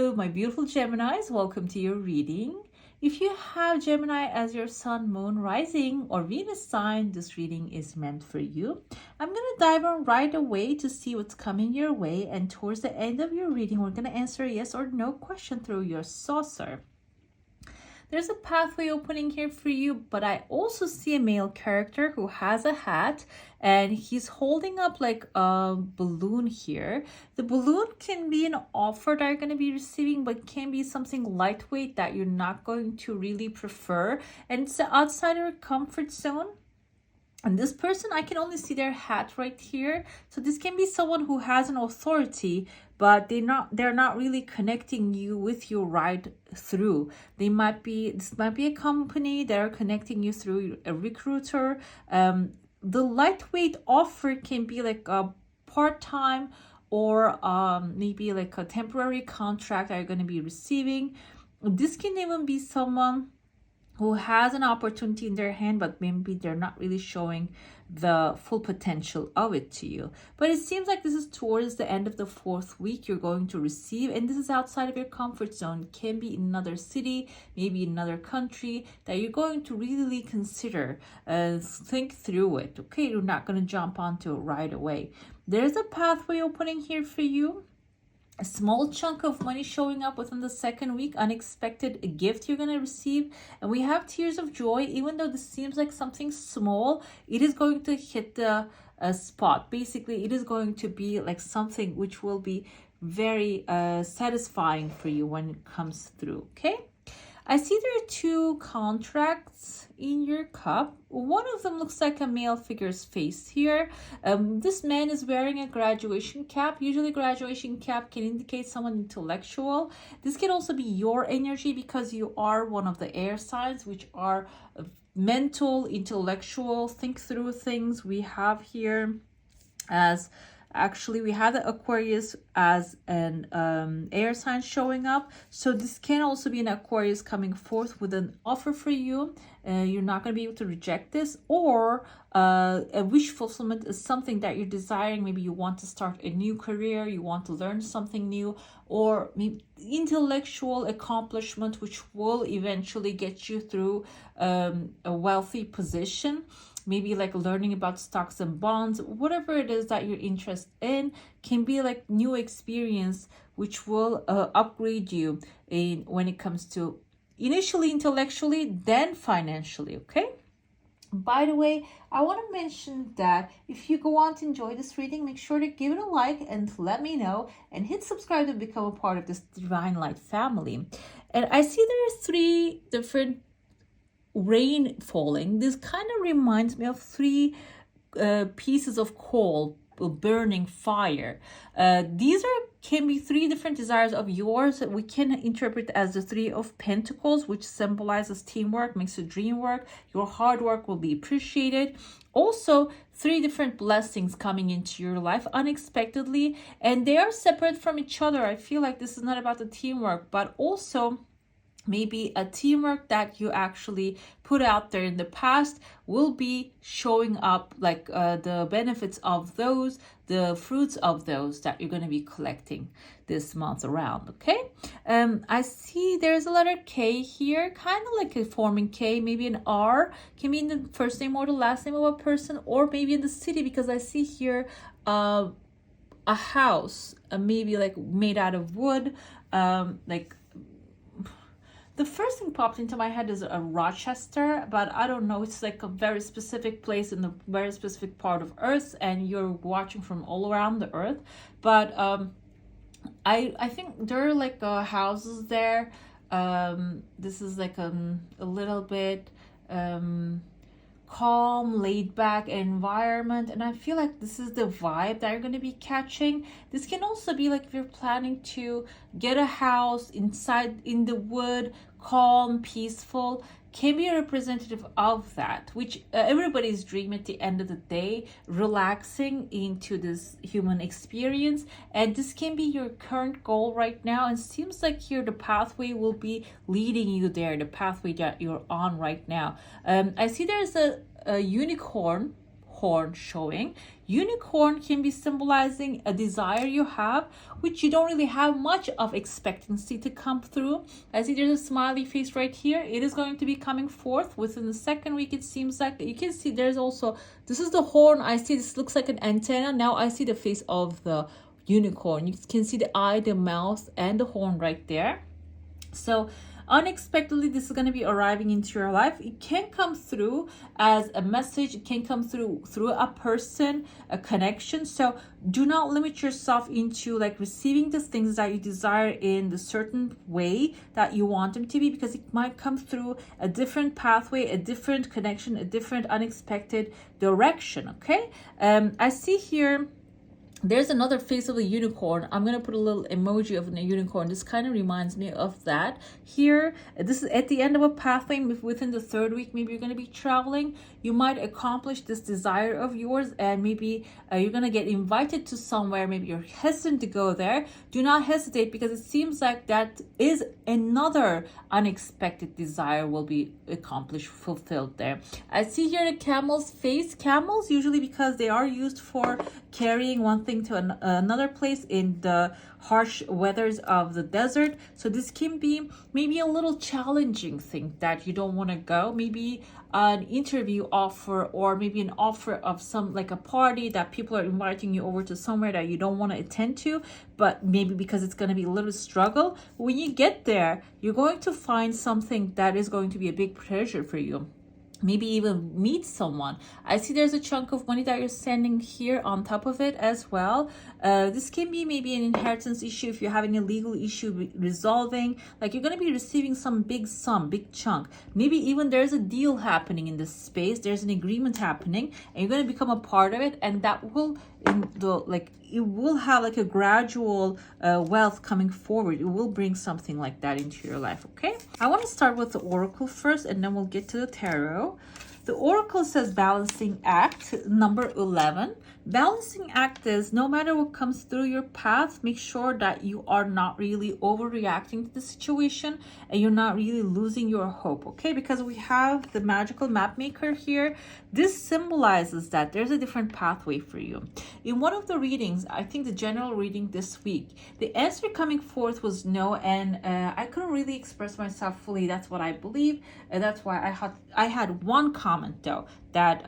Hello, my beautiful Geminis. Welcome to your reading. If you have Gemini as your sun, moon, rising, or Venus sign, this reading is meant for you. I'm going to dive on right away to see what's coming your way. And towards the end of your reading, we're going to answer a yes or no question through your saucer. There's a pathway opening here for you, but I also see a male character who has a hat and he's holding up like a balloon here. The balloon can be an offer that you're going to be receiving, but can be something lightweight that you're not going to really prefer. And it's outside your comfort zone. And this person, I can only see their hat right here. So this can be someone who has an authority, but they're not really connecting you with you right through. This might be a company that are connecting you through a recruiter. The lightweight offer can be like a part-time or maybe like a temporary contract that you're going to be receiving. This can even be someone who has an opportunity in their hand, but maybe they're not really showing the full potential of it to you. But it seems like this is towards the end of the 4th week you're going to receive, and this is outside of your comfort zone. It can be in another city, maybe another country that you're going to really consider, think through it. Okay, you're not going to jump onto it right away. There's a pathway opening here for you. A small chunk of money showing up within the 2nd week, unexpected gift you're going to receive. And we have tears of joy. Even though this seems like something small, it is going to hit the spot. Basically, it is going to be like something which will be very satisfying for you when it comes through. Okay, I see there are 2 contracts in your cup. One of them looks like a male figure's face here. This man is wearing a graduation cap. Usually graduation cap can indicate someone intellectual. This can also be your energy because you are one of the air signs, which are mental, intellectual, think through things. We have here as actually we have the Aquarius as an air sign showing up. So this can also be an Aquarius coming forth with an offer for you. You're not going to be able to reject this, or a wish fulfillment is something that you're desiring. Maybe you want to start a new career, you want to learn something new, or maybe intellectual accomplishment which will eventually get you through a wealthy position. Maybe like learning about stocks and bonds, whatever it is that you're interested in, can be like new experience which will upgrade you when it comes to initially intellectually, then financially. Okay, by the way, I want to mention that if you go on to enjoy this reading, make sure to give it a like and let me know, and hit subscribe to become a part of this Divine Light family. And I see there are 3 different rain falling. This kind of reminds me of 3 pieces of coal, burning fire. These can be 3 different desires of yours that we can interpret as the 3 of Pentacles, which symbolizes teamwork, makes the dream work. Your hard work will be appreciated. Also, 3 different blessings coming into your life unexpectedly, and they are separate from each other. I feel like this is not about the teamwork, but also maybe a teamwork that you actually put out there in the past will be showing up, like the benefits of those, the fruits of those that you're going to be collecting this month around. Okay, I see there's a letter K here, kind of like a forming K, maybe an R, can be in the first name or the last name of a person, or maybe in the city, because I see here a house, maybe like made out of wood, like the first thing popped into my head is a Rochester, but I don't know. It's like a very specific place in a very specific part of Earth, and you're watching from all around the Earth. But I think there are like houses there. This is like a little bit calm, laid back environment, and I feel like this is the vibe that you're going to be catching. This can also be like if you're planning to get a house inside in the wood, calm, peaceful, can be a representative of that, which everybody's dream at the end of the day, relaxing into this human experience. And this can be your current goal right now, and seems like here the pathway will be leading you there, the pathway that you're on right now. I see there's a unicorn unicorn showing. Unicorn can be symbolizing a desire you have, which you don't really have much of expectancy to come through. I see there's a smiley face right here. It is going to be coming forth within the second week. It seems like you can see there's also, this is the horn. I see this looks like an antenna. Now I see the face of the unicorn. You can see the eye, the mouth, and the horn right there. So unexpectedly, this is going to be arriving into your life. It can come through as a message. It can come through a person, a connection. So do not limit yourself into like receiving the things that you desire in the certain way that you want them to be, because it might come through a different pathway, a different connection, a different unexpected direction. Okay. I see here there's another face of a unicorn. I'm going to put a little emoji of a unicorn. This kind of reminds me of that. Here, this is at the end of a pathway. Within the third week, maybe you're going to be traveling. You might accomplish this desire of yours, and maybe you're going to get invited to somewhere. Maybe you're hesitant to go there. Do not hesitate, because it seems like that is another unexpected desire will be accomplished, fulfilled there. I see here the camel's face. Camels, usually because they are used for carrying one thing to another place in the harsh weathers of the desert. So this can be maybe a little challenging thing that you don't want to go. Maybe an interview offer, or maybe an offer of some like a party that people are inviting you over to somewhere that you don't want to attend to, but maybe because it's going to be a little struggle. When you get there, you're going to find something that is going to be a big pleasure for you. Maybe even meet someone. I see there's a chunk of money that you're sending here on top of it as well. This can be maybe an inheritance issue if you're having a legal issue resolving. Like you're going to be receiving some big sum, big chunk. Maybe even there's a deal happening in this space. There's an agreement happening, and you're going to become a part of it, and that will it will have like a gradual wealth coming forward. It will bring something like that into your life. Okay, I want to start with the oracle first, and then we'll get to the tarot. The oracle says balancing act number 11. Balancing act is no matter what comes through your path, make sure that you are not really overreacting to the situation, and you're not really losing your hope. Okay, because we have the magical map maker here. This symbolizes that there's a different pathway for you. In one of the readings, I think the general reading this week, the answer coming forth was no, and I couldn't really express myself fully. That's what I believe, and that's why I had one comment though, that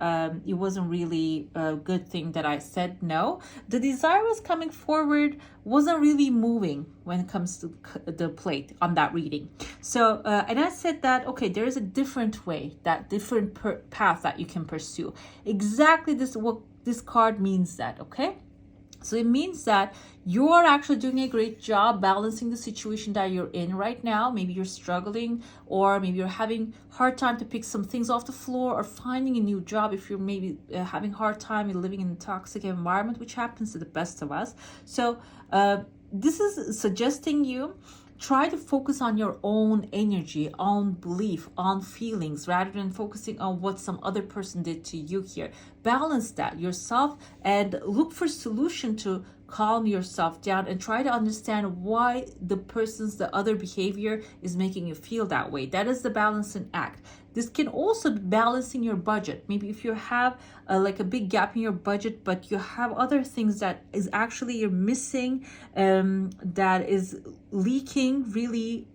it wasn't really a good thing that I said no. The desire was coming forward, wasn't really moving when it comes to the plate on that reading. So, and I said that, okay, there is a different way, that different path that you can pursue. Exactly what this card means that, okay? So it means that you are actually doing a great job balancing the situation that you're in right now. Maybe you're struggling, or maybe you're having hard time to pick some things off the floor, or finding a new job if you're maybe having hard time living in a toxic environment, which happens to the best of us. So this is suggesting you try to focus on your own energy, on belief, on feelings, rather than focusing on what some other person did to you here. Balance that yourself and look for solution to calm yourself down, and try to understand why the other behavior is making you feel that way. That is the balancing act. This can also be balancing your budget. Maybe if you have like a big gap in your budget, but you have other things that is actually you're missing, that is leaking really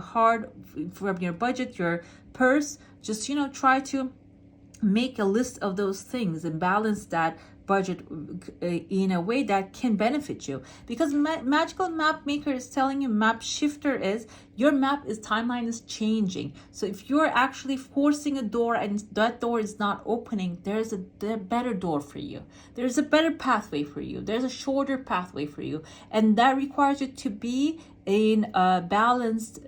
hard from your budget, your purse. Just, try to make a list of those things and balance that budget in a way that can benefit you, because magical map maker is telling you, map shifter is your timeline is changing. So if you're actually forcing a door and that door is not opening, there's a better door for you, there's a better pathway for you, there's a shorter pathway for you, and that requires you to be in a balanced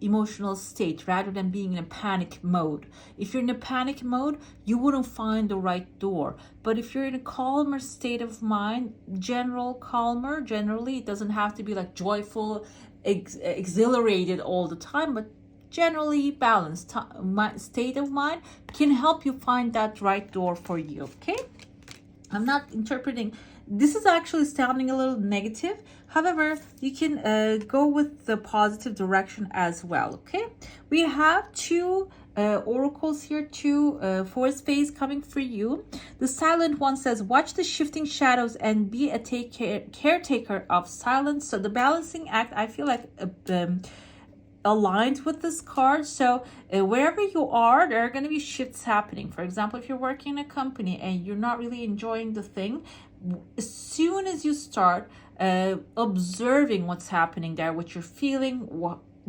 emotional state, rather than being in a panic mode. If you're in a panic mode, you wouldn't find the right door. But if you're in a calmer state of mind, generally, it doesn't have to be like joyful, exhilarated all the time, but generally balanced state of mind can help you find that right door for you. Okay, I'm not interpreting. This is actually sounding a little negative. However, you can go with the positive direction as well. Okay, we have two oracles here too, fourth phase coming for you. The silent one says, watch the shifting shadows and be a caretaker of silence. So the balancing act, I feel like aligned with this card. So wherever you are, there are going to be shifts happening. For example, if you're working in a company and you're not really enjoying the thing, as soon as you start observing what's happening there, what you're feeling,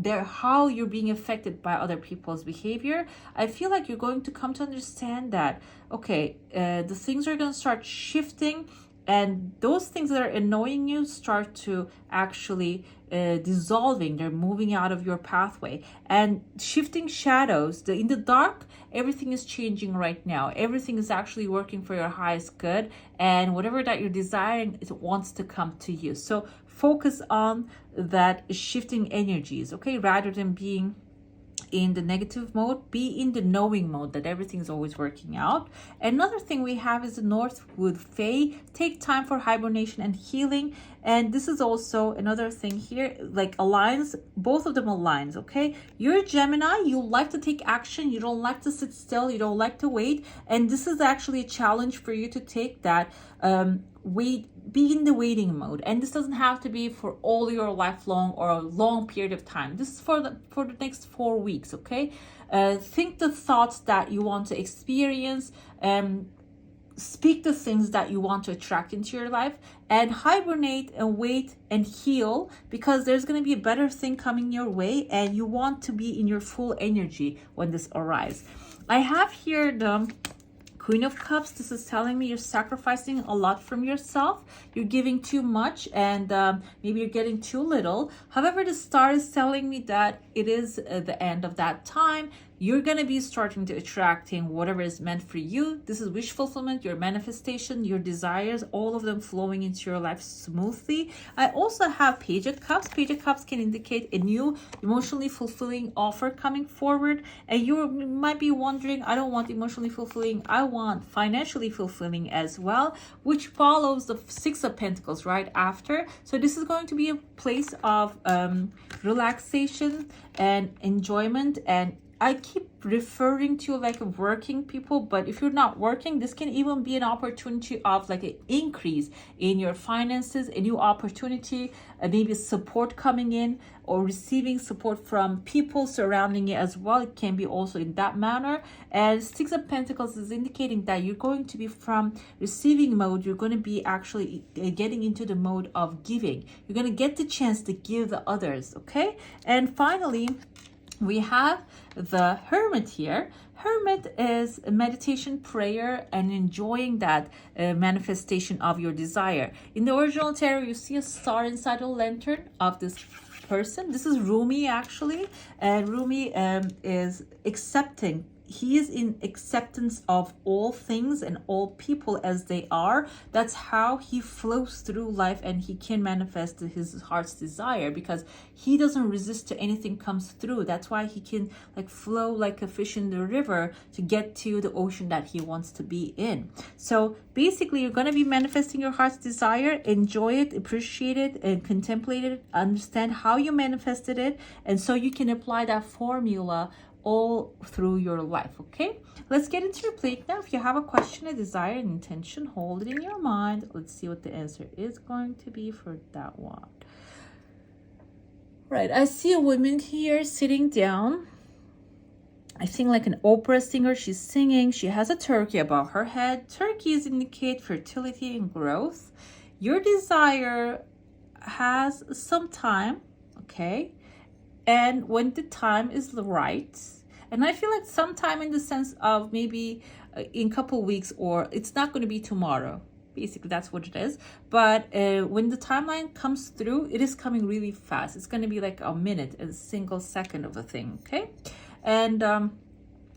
how you're being affected by other people's behavior, I feel like you're going to come to understand that, okay, the things are going to start shifting, and those things that are annoying you start to actually dissolving. They're moving out of your pathway and shifting shadows. In the dark, everything is changing right now. Everything is actually working for your highest good, and whatever that you're desiring, it wants to come to you. So focus on that shifting energies, okay, rather than being in the negative mode. Be in the knowing mode that everything is always working out. Another thing we have is the Northwood Fae. Take time for hibernation and healing. And this is also another thing here, like aligns, both of them aligns, okay? You're a Gemini, you like to take action, you don't like to sit still, you don't like to wait. And this is actually a challenge for you to take that, be in the waiting mode. And this doesn't have to be for all your lifelong or a long period of time. This is for the next 4 weeks, okay? Think the thoughts that you want to experience, speak the things that you want to attract into your life, and hibernate and wait and heal, because there's going to be a better thing coming your way, and you want to be in your full energy when this arrives. I have here the Queen of Cups. This is telling me you're sacrificing a lot from yourself. You're giving too much, and maybe you're getting too little. However, the star is telling me that it is the end of that time. You're going to be starting to attracting whatever is meant for you. This is wish fulfillment, your manifestation, your desires, all of them flowing into your life smoothly. I also have Page of Cups. Page of Cups can indicate a new emotionally fulfilling offer coming forward. And you might be wondering, I don't want emotionally fulfilling, I want financially fulfilling as well, which follows the Six of Pentacles right after. So this is going to be a place of relaxation and enjoyment. And I keep referring to like working people, but if you're not working, this can even be an opportunity of like an increase in your finances, a new opportunity, maybe support coming in, or receiving support from people surrounding you as well. It can be also in that manner. And Six of Pentacles is indicating that you're going to be from receiving mode, you're going to be actually getting into the mode of giving. You're going to get the chance to give the others, okay? And finally, we have the Hermit here. Hermit is a meditation, prayer, and enjoying that manifestation of your desire. In the original tarot, you see a star inside a lantern of this person. This is Rumi actually, and Rumi is accepting. He is in acceptance of all things and all people as they are. That's how he flows through life, and he can manifest his heart's desire because he doesn't resist to anything comes through. That's why he can like flow like a fish in the river to get to the ocean that he wants to be in. So basically, you're going to be manifesting your heart's desire. Enjoy it, appreciate it, and contemplate it. Understand how you manifested it, and so you can apply that formula all through your life, okay? Let's get into your plate now. If you have a question, a desire, an intention, hold it in your mind. Let's see what the answer is going to be for that one. Right, I see a woman here sitting down. I think like an opera singer. She's singing. She has a turkey above her head. Turkeys indicate fertility and growth. Your desire has some time, okay? And when the time is right, and I feel like sometime in the sense of maybe in a couple weeks, or it's not going to be tomorrow. Basically, that's what it is. But when the timeline comes through, it is coming really fast. It's going to be like a minute, a single second of a thing, okay? And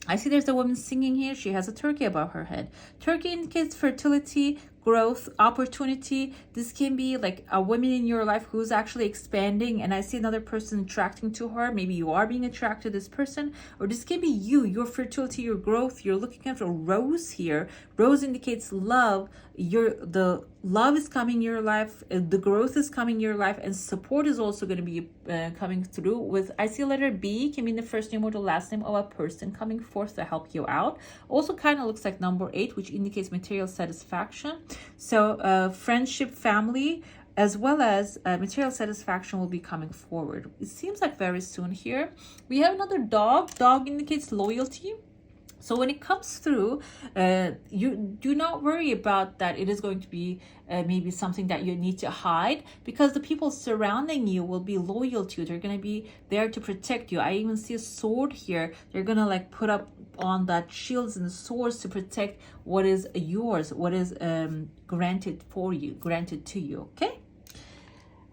I see there's a woman singing here. She has a turkey above her head. Turkey indicates fertility, growth, opportunity. This can be like a woman in your life who's actually expanding, and I see another person attracting to her. Maybe you are being attracted to this person, or this can be you, your fertility, your growth. You're looking at a rose here. Rose indicates love, the love is coming in your life, the growth is coming in your life, and support is also going to be coming through. With I see letter B can mean the first name or the last name of a person coming forth to help you out. Also kind of looks like number 8, which indicates material satisfaction. So friendship, family, as well as material satisfaction will be coming forward. It seems like very soon here. We have another dog. Dog indicates loyalty. So when it comes through, you do not worry about that it is going to be maybe something that you need to hide, because the people surrounding you will be loyal to you. They're going to be there to protect you. I even see a sword here. They're going to like put up on that shields and swords to protect what is yours, what is granted to you. Okay.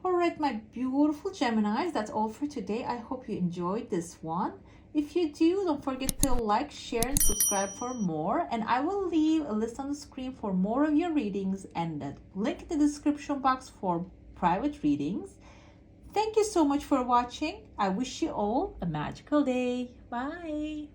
All right, my beautiful Geminis, that's all for today. I hope you enjoyed this one. If you do, don't forget to like, share, and subscribe for more. And I will leave a list on the screen for more of your readings and a link in the description box for private readings. Thank you so much for watching. I wish you all a magical day. Bye.